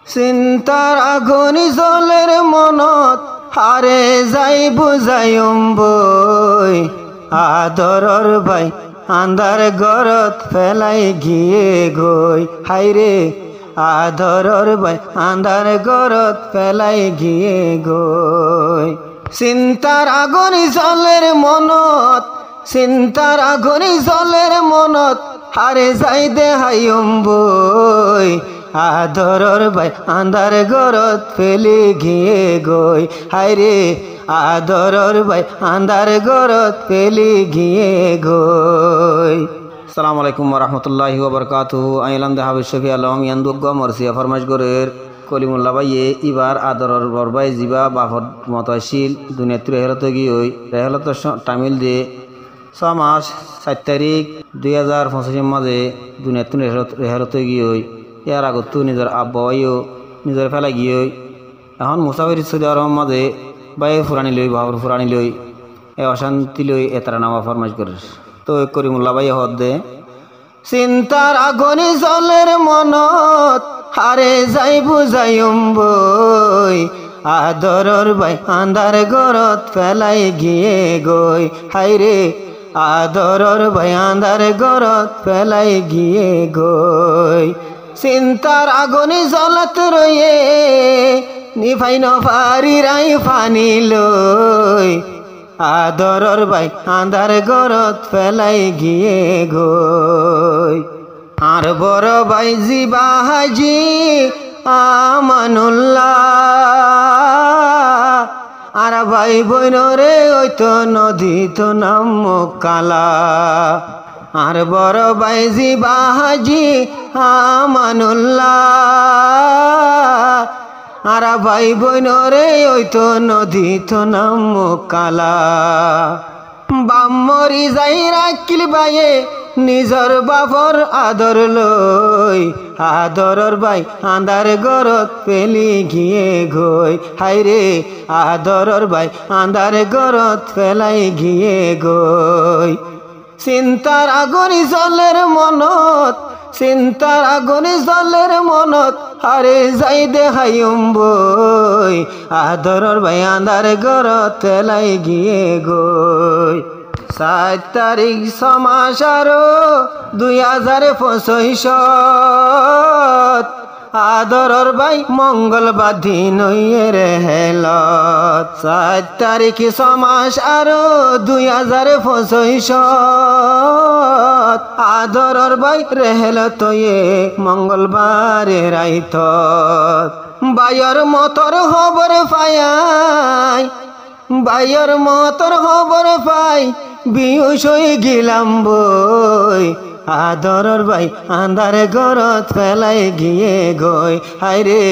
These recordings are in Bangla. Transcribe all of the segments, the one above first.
চিন্তার আগুনি জলের মনত হারে যাই বুঝাইম বই আদরর ভাই আন্ধার গরত ফেলাই গিয়ে গই হাইরে আদরর ভাই আন্ধার গরত ফেলাই গিয়ে গই চিন্তার আগুনি জলের মনত চিন্তার আগুনি জলের মনত হারে যাই দেহাইম বই আদরর ভাই আন্ধার গরত ফেলে গিয়ে গই হাইরে আদরর ভাই আন্ধার গরত ফেলে গিয়ে গই। আসসালামু আলাইকুম ওয়া রাহমাতুল্লাহি ওয়া বারাকাতুহু। আইলাম দেহাবে শফি আলম ইয়ান্দুগ মরসিয়া ফরমাইশ গরের কলিমুল্লাহ ভাইয়ে এবার আদরর বরবাই জিবা বাফর মতাশীল দুনিয়াতে রেহলত গিয়ে রেহলত তামিল দিয়ে 6 মাস 7 তারিখ 2025 মাঝে দুনিয়াতে রেহলত গিয়ে ইয়ার আগতো নিজের আব্বাইও নিজের ফেলা গিয়ে এখন মুসাফির সৌদি আরব মাঝে বাই ফুরানি লই বাবর ফুরানি লই এ অশান্তি লই এতারা নামা ফরমাইশ করে তো করিমুল্লাহ ভাই হদ দে চিন্তার আগুনি জলের মনত হারে যাই বুঝাইম বই আদরর ভাই আন্ধার গরত ফেলাই গিয়ে গই হাইরে আদরর ভাই আন্ধার গরত ফেলাই গিয়ে গই চিন্তার আগুনি জলত রয়ে নিভাই নফারি রাই ফানি লই আদরর ভাই আন্ধার গরত ফেলাই গিয়ে গই আর বড় ভাই জিবা হাজি আমানুল্লাহ আর ভাই বইনরে ওই তো নদী তো নাম কালা আর বড় ভাই জিবা হাজি আমানুল্লাহ আর ভাই বইনরে ওই তো নদী তো নাম কালা বামরি যাই রাখিল বাইয়ে নিজর বাপর আদর লই আদরর ভাই আন্ধার গরত পেলি গিয়ে গই হাইরে আদরর ভাই আন্ধার গরত ফেলাই গিয়ে গই চিন্তার আগুনি জলের মনত চিন্তার আগুনি জলের মনত হারে যাই দেহাইম বই আদরর ভাই আন্ধার গরত ফেলাই গিয়ে গই 7 তারিখ 6 মাস আরো 2025 আদরর ভাই মঙ্গলবার দিন রেহেলত 7 তারিখ 6 মাস আরো 2025 আদরর ভাই রেহেলত মঙ্গলবারে রাইত বাইর মতর খবর পাই বাইর মতর খবর পাই বিহুশ হয়ে গেলাম বই আদরর ভাই আন্ধার গরত ফেলাই গিয়ে গই হাইরে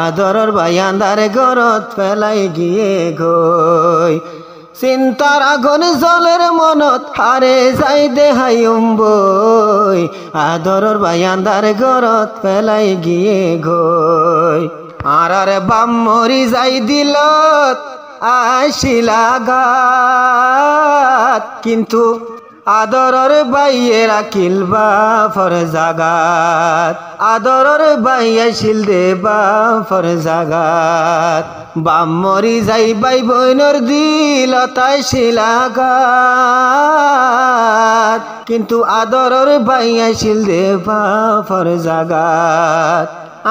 আদরর ভাই আন্ধার গরত ফেলাই গিয়ে গই চিন্তার আগুন জলের মনত হারে যাই দেহাইম বই আদরর ভাই আন্ধার গরত ফেলাই গিয়ে গই আর বাম মরি যাই দিলত আশিলা গাত কিন্তু আদরর বাইয়ে রাখিল বাফর জাগাত আদরর বাইয়ে শিল দে বাফর জাগাত বাম মরি যাই বাই বইনর দিল তাই শিলাগাত কিন্তু আদরর বাইয়ে শিল দে বাফর জাগাত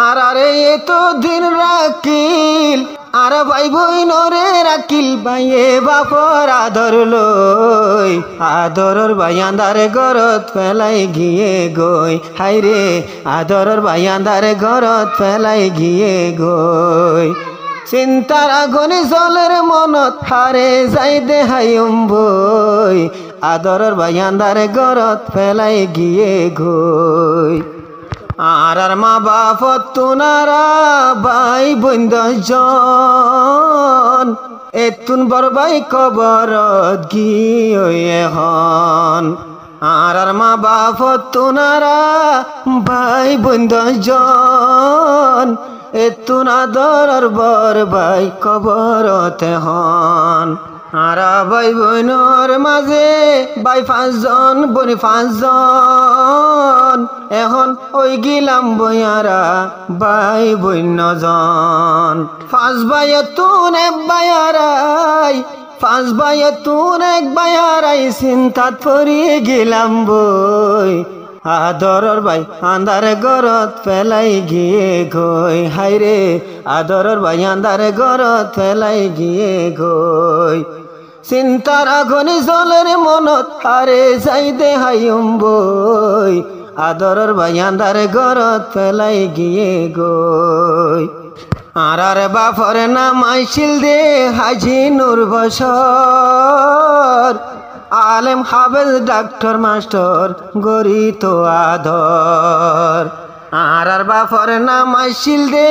আরে এতো দিন রাখিল আর ভাই বইনরে রাখিল বাইয়ে বাপর আদর লই আদরর ভাই আন্ধারে গরত ফেলাই গিয়ে গই হাইরে আদরর ভাই আন্ধারে গরত ফেলাই গিয়ে গই চিন্তার আগুনি জলের মনত হারে যাই দেহাইম বই আদরর ভাই আন্ধারে গরত ফেলাই গিয়ে গই আর মা বাপ তুনারা ভাই বন্ধ জন এতুন বড় ভাই কবরত গিয়ে হন আর মা বাপ তুনারা ভাই বন্ধ জন এতুন আদরর বর ভাই কবরতে হন আরা ভাই বোনের মাঝে ভাই 5 জন বোন 5 জন এখন ওই গিলাম বইয়ারা ভাই বোন 9 জন 5 ভাই তুন এক ভাইয়ারাই 5 ভাই তুন এক ভাইয়ারাই চিন্তাত পড়ি গেলাম বই আদরর ভাই আন্ধার গরত ফেলাই গিয়ে গই হাইরে আদরর ভাই আন্ধার গরত ফেলাই গিয়ে গই চিন্তার আগুন জলের মনত হারে যাইতে হাইম বই আদরর ভাই আন্ধার গরত ফেলাই গিয়ে গই আর বাপর নাম আইছিল দে হাজি নূর বছর আলেম হাফেজ ডাক্তার মাস্টার গরি তো আদর আর বাপর নাম আইছিল দে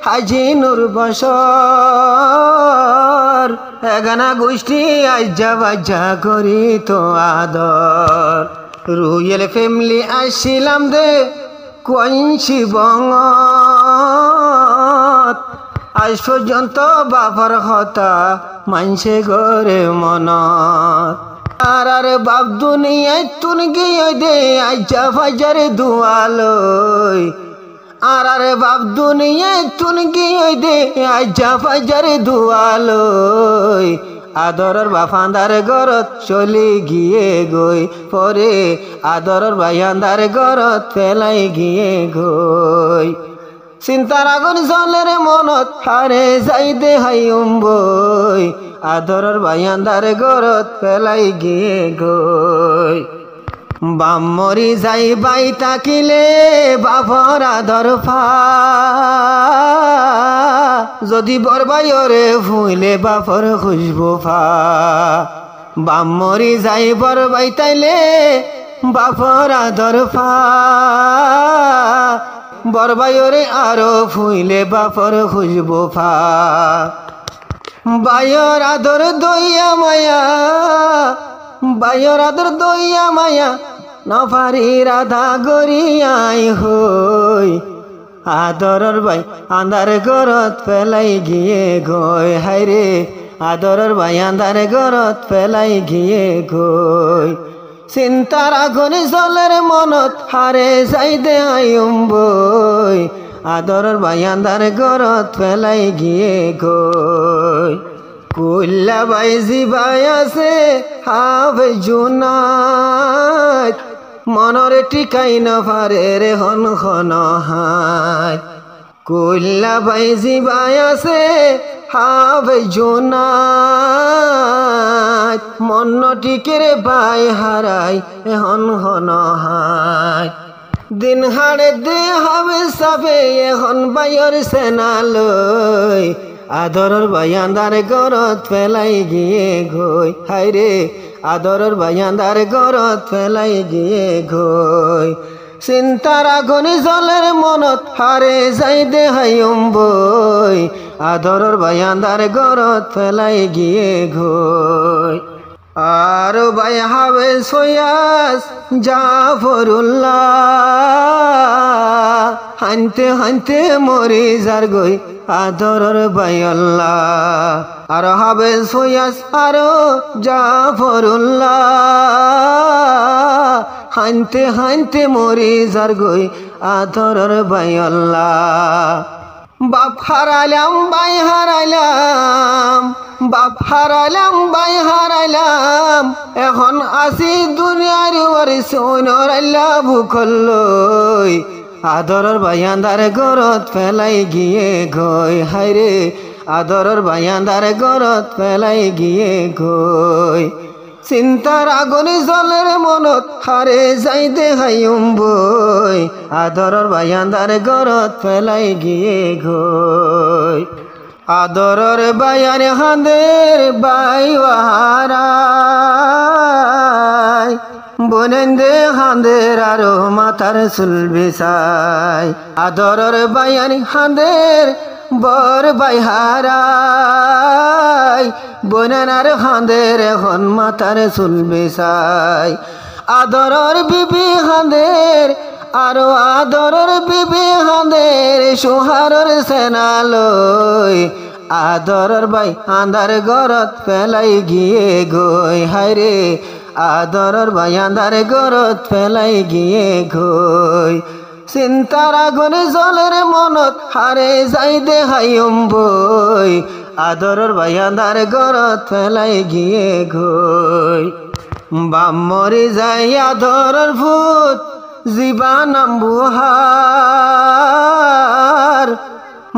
হাজি নূর বছর এগানা গোষ্ঠী আজ্জা বাজ্জা গরি তো আদর রুয়েল ফ্যামিলি আসছিলাম দে কইছি বঙ্গত আজ পর্যন্ত বাপর হতা মানছে গরে মনত আর বাপ দুনিয়ায় তুন গিয়ে দে আজ্জা ফাজারে দুয়ালই আর বাপ দুনিয়ায় তুন গিয়ে দে আজ্জা ফাজারে দুয়ালই আদরর বাফান্দার গরত চলি গিয়ে গই পরে আদরর ভাইয়ান্দার গরত ফেলাই গিয়ে গই চিন্তার আগুন জলের মনত হারে যাইতে হাইম বই আদরর ভাইয়ান্দার গরত ফেলাই গিয়ে গই বাম মরি যাই বাই তাকিলে বাপর আদর ফা যদি বরবাইরে ফুইলে বাপর খুশবু ফা বাম মরি যাই বরবাই তাইলে বাপর আদর ফা বরবাইরে আরো ফুইলে বাপর খুশবু ফা বায়র আদর দইয়া মায়া বায়র আদর দইয়া মায়া নফারি রাধা গরিয়াই হই আদরর ভাই আন্ধার গরত ফেলাই গিয়ে গই হাইরে আদরর ভাই আন্ধার গরত ফেলাই গিয়ে গই চিন্তার আগুন জলের মনত হারে যাইতে আইম বই আদরর ভাই আন্ধার গরত ফেলাই গিয়ে গই কুল্লা ভাই জিবাই আছে হাফে জুনাত মনর টিকাই নফারে রে হন খন হাত কুল্লা ভাই জিবাই আছে হাফে জুনাত মন টিকেরে বাই হারাই এখন হন হাত দিন হাড়ে দে হবে সাবে এখন বাইর সেনালই আদরর ভাইয়ান্দার গরত ফেলাই গিয়ে গই হাইরে আদরর ভাইয়ান্দার গরত ফেলাই গিয়ে গই চিন্তার আগুন জলের মনত হারে যাইতে হাইম বই আদরর ভাইয়ান্দার গরত ফেলাই গিয়ে গই আর ভাই হাবে সয়াস জাফরুল্লাহ হানতে হানতে মরি যার গই আদরর ভাই আল্লাহ আর হাবে সয়াস আর জাফরুল্লাহ হানতে হানতে মরি যার গই আদরর ভাই আল্লাহ বাপ হারাইলাম ভাই হারাইলাম বাপ হারাইলাম ভাই হারাইলাম এখন আসি দুনিয়ার ওয়ারি সোনর আল্লাহ ভুকলই আদরর ভাইয়ান্দার গরত ফেলাই গিয়ে গই হাইরে আদরর ভাইয়ান্দার গরত ফেলাই গিয়ে গই চিন্তার আগুন জলের মনত হারে যাইতে হাইম বই আদরর ভাইয়ান্দার গরত ফেলাই গিয়ে গই আদরর বায়ার হাঁদের বাই হারাই বনেন্দে হাঁদের আরো মাথার চুল বিছাই আদরর বায়ার হাঁদের বর বাই হারাই বনার হাঁদের এখন মাথার চুল বিছাই আদরর বিবি হাঁদের আরো আদরর বিবি হাঁদের সোহারর সেনালই আদরর ভাই আন্ধার ঘরত ফেলাই গিয়ে গই হায়রে আদরর ভাই আন্ধার ঘরত ফেলাই গিয়ে গই চিন্তার আগুনে জলের মনত হারে যাই দেহাইম বই আদরর ভাই আন্ধার ঘরত ফেলাই গিয়ে গই বাম মরি যাই আদরর ভূত জীবানাম বুহার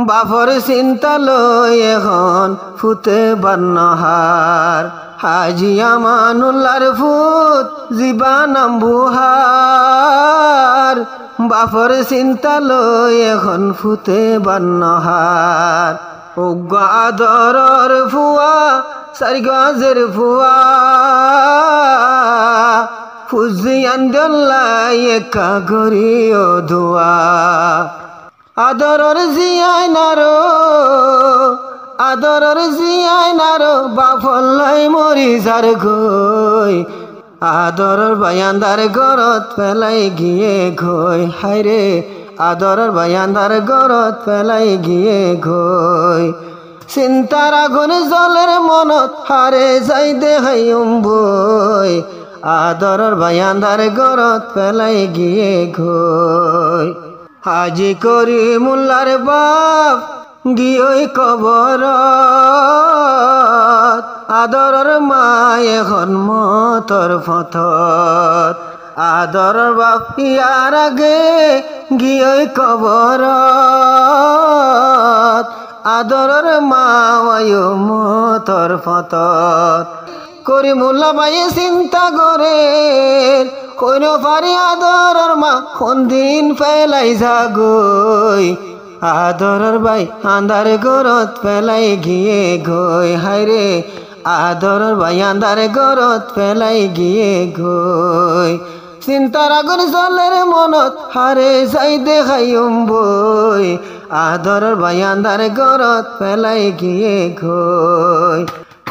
বাপর চিন্তা লই এখন ফুতে বান্নহার হাজি আমানুল্লার ভূত জীবানাম বুহার বাপর চিন্তা লই এখন ফুতে বান্নহার অজ্ঞ আদরর ফুয়া সারিগাজের ফুয়া ফুজিয়ান দল্লাই একা গরিও ধোয়া আদরর জিয়াই নারো আদরর জিয়াই নারো বাফল্লাই মরি যার গই আদরর বায়ান্দার গরত ফেলাই গিয়ে গই হায়রে আদরর বায়ান্দার গরত ফেলাই গিয়ে গই চিন্তার আগুন জলের মনত হারে যাই দেহাইম বই আদরর বায়ান্দার গরত ফেলাই গিয়ে গই হাজি করি মুল্লার বাপ গিয়ে কবর আদরর মা এখন মতর ফতত আদরর বাপ ইয়ার আগে গিয়ে কবর আদরর মা মতর ফতত করি মুল্লা বাইয়ে চিন্তা করে কোন পারি আদরর মা কোন দিন ফেলাই যাগই আদরর ভাই আন্ধার ঘরত ফেলাই গিয়ে গই হায়রে আদরর ভাই আন্ধার ঘরত ফেলাই গিয়ে গই চিন্তার আগুন জলের মনত হারে যাই দেখাইম বই আদরর ভাই আন্ধার ঘরত ফেলাই গিয়ে গই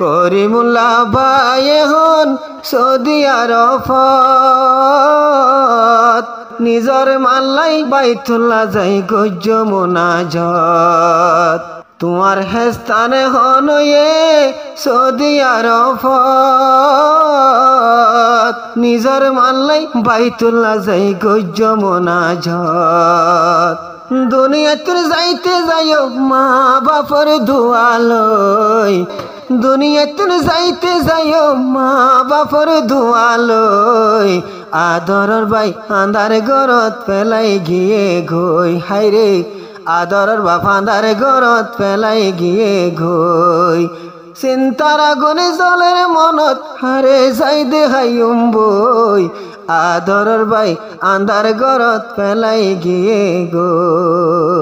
করিমুল্লাহ ভাই এখন সৌদি আরফত নিজর মাল্লাই বাইতুল্লাহ যাই গজ্জ মোনাজত তোমার হেস্তানে হনয়ে সৌদি আরফত নিজর মাল্লাই বাইতুল্লাহ যাই গজ্জ মোনাজত দুনিয়াতে যাইতে যাইও মা বাপর দুয়ালই দুনিয়াতে যাইতে যাইও মা বাপর দুয়ালই আদরর ভাই আন্ধার ঘরত ফেলাই গিয়ে গই হায়রে আদরর বাপ আন্ধার ঘরত ফেলাই গিয়ে গই চিন্তার আগুনে জলের মনত হারে যাই দেহাইম বই আদরর ভাই আন্ধার ঘরত ফেলাই গিয়ে গই।